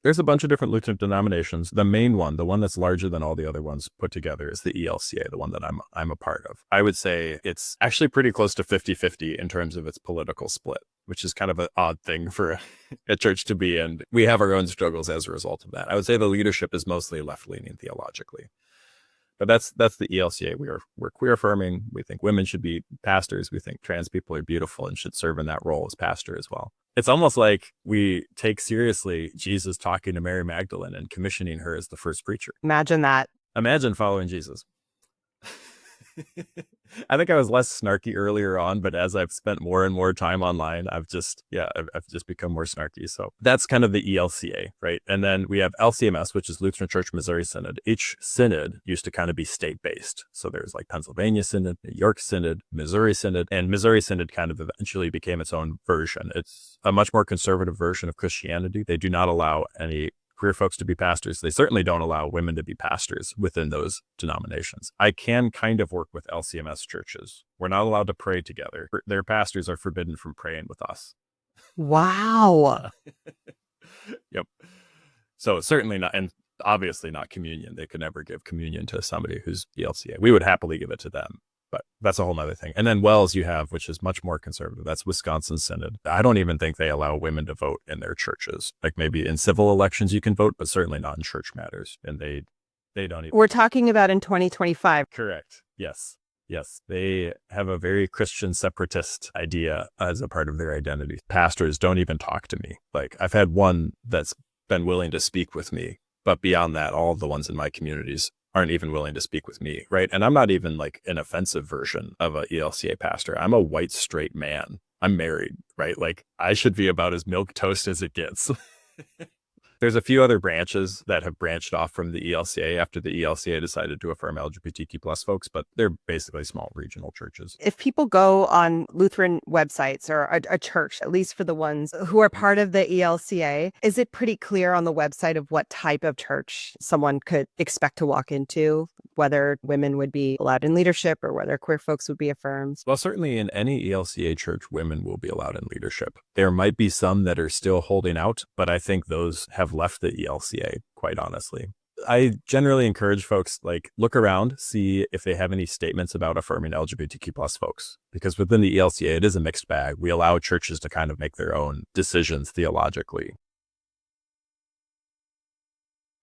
There's a bunch of different Lutheran denominations. The main one, the one that's larger than all the other ones put together, is the ELCA, the one that I'm a part of. I would say it's actually pretty close to 50-50 in terms of its political split, which is kind of an odd thing for a church to be in. We have our own struggles as a result of that. I would say the leadership is mostly left-leaning theologically. But that's the ELCA. We're queer affirming. We think women should be pastors. We think trans people are beautiful and should serve in that role as pastor as well. It's almost like we take seriously Jesus talking to Mary Magdalene and commissioning her as the first preacher. Imagine that. Imagine following Jesus. I think I was less snarky earlier on, but as I've spent more and more time online, I've just become more snarky. So that's kind of the ELCA, right? And then we have LCMS, which is Lutheran Church Missouri Synod. Each synod used to kind of be state-based. So there's like Pennsylvania Synod, New York Synod, Missouri Synod, and Missouri Synod kind of eventually became its own version. It's a much more conservative version of Christianity. They do not allow any queer folks to be pastors. They certainly don't allow women to be pastors within those denominations. I can kind of work with LCMS churches. We're not allowed to pray together. Their pastors are forbidden from praying with us. Wow. Yep. So certainly not, and obviously not communion. They could never give communion to somebody who's ELCA. We would happily give it to them. But that's a whole nother thing. And then WELS you have, which is much more conservative. That's Wisconsin Synod. I don't even think they allow women to vote in their churches. Like maybe in civil elections you can vote, but certainly not in church matters. And they don't even. We're talking about in 2025. Correct. Yes. They have a very Christian separatist idea as a part of their identity. Pastors don't even talk to me. Like I've had one that's been willing to speak with me, but beyond that, all of the ones in my communities aren't even willing to speak with me, right? And I'm not even like an offensive version of a ELCA pastor. I'm a white, straight man. I'm married, right? Like I should be about as milquetoast as it gets. There's a few other branches that have branched off from the ELCA after the ELCA decided to affirm LGBTQ plus folks, but they're basically small regional churches. If people go on Lutheran websites or a church, at least for the ones who are part of the ELCA, is it pretty clear on the website of what type of church someone could expect to walk into, whether women would be allowed in leadership or whether queer folks would be affirmed? Well, certainly in any ELCA church, women will be allowed in leadership. There might be some that are still holding out, but I think those have left the ELCA, quite honestly. I generally encourage folks, like, look around, see if they have any statements about affirming LGBTQ plus folks, because within the ELCA, it is a mixed bag. We allow churches to kind of make their own decisions theologically.